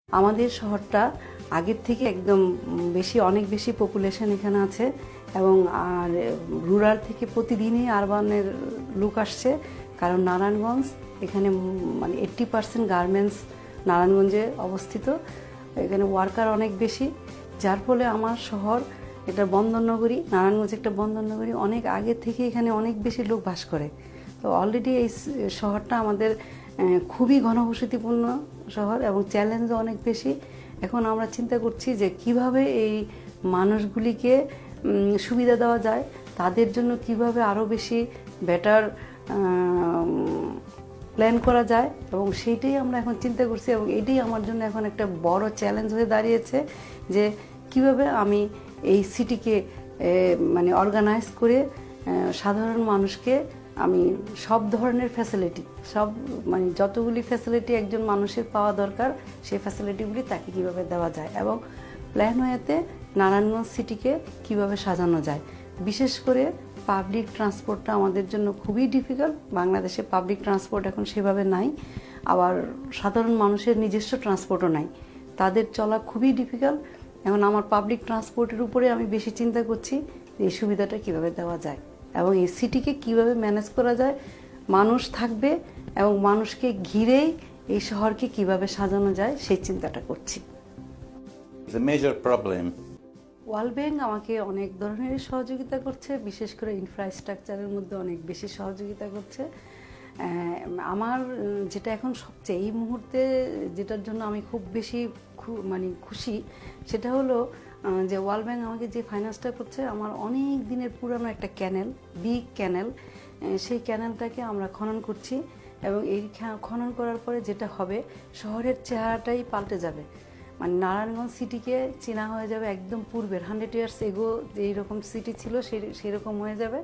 আমাদের শহরটা আগের থেকে একদম অনেক বেশি পপুলেশন এখানে আছে এবং আর রুরাল থেকে প্রতিদিনই আরবানের লোক আসছে, কারণ নারায়ণগঞ্জ এখানে মানে 80% গার্মেন্টস নারায়ণগঞ্জে অবস্থিত। এখানে ওয়ার্কার অনেক বেশি, যার ফলে আমার শহর এটা বন্দরনগরী, নারায়ণগঞ্জ একটা বন্দরনগরী, অনেক আগে থেকে এখানে অনেক বেশি লোক বাস করে। তো অলরেডি এই শহরটা আমাদের খুবই ঘনবসতিপূর্ণ শহর এবং চ্যালেঞ্জও অনেক বেশি। এখন আমরা চিন্তা করছি যে কিভাবে এই মানুষগুলিকে সুবিধা দেওয়া যায়, তাদের জন্য কিভাবে আরও বেশি বেটার প্ল্যান করা যায়, এবং সেইটাই আমরা এখন চিন্তা করছি। এবং এটাই আমার জন্য এখন একটা বড় চ্যালেঞ্জ হয়ে দাঁড়িয়েছে যে কিভাবে আমি এই সিটিকে মানে অর্গানাইজ করে সাধারণ মানুষকে আমি সব ধরনের ফ্যাসিলিটি, মানে যতগুলি ফ্যাসিলিটি একজন মানুষের পাওয়া দরকার সেই ফ্যাসিলিটিগুলি তাকে কিভাবে দেওয়া যায়, এবং প্ল্যান ওয়েতে নারায়ণগঞ্জ সিটিকে কিভাবে সাজানো যায়। বিশেষ করে পাবলিক ট্রান্সপোর্টটা আমাদের জন্য খুবই ডিফিকাল্ট। বাংলাদেশে পাবলিক ট্রান্সপোর্ট এখন সেভাবে নাই, আবার সাধারণ মানুষের নিজস্ব ট্রান্সপোর্টও নাই, তাদের চলা খুবই ডিফিকাল্ট। এখন আমার পাবলিক ট্রান্সপোর্টের উপরে আমি বেশি চিন্তা করছি এই সুবিধাটা কিভাবে দেওয়া যায় এবং এই সিটিকে কিভাবে ম্যানেজ করা যায়, মানুষ থাকবে এবং মানুষকে ঘিরেই এই শহরকে কিভাবে সাজানো যায় সেই চিন্তাটা করছি। The major problem. World bank আমাকে অনেক ধরনের সহযোগিতা করছে, বিশেষ করে ইনফ্রাস্ট্রাকচারের মধ্যে অনেক বেশি সহযোগিতা করছে। আমার যেটা এখন সবচেয়ে এই মুহূর্তে যেটার জন্য আমি খুব বেশি মানে খুশি, সেটা হলো যে ওয়ার্ল্ড ব্যাংক আমাকে যে ফাইন্যান্সটা করছে, আমার অনেক দিনের পুরানো একটা ক্যানেল, বিগ ক্যানেল, সেই ক্যানেলটাকে আমরা খনন করছি এবং এই খনন করার পরে যেটা হবে, শহরের চেহারাটাই পাল্টে যাবে। মানে নারায়ণগঞ্জ সিটিকে চেনা হয়ে যাবে একদম পূর্বের 100 ইয়ার্স এগো যেই রকম সিটি ছিল সেই রকম হয়ে যাবে।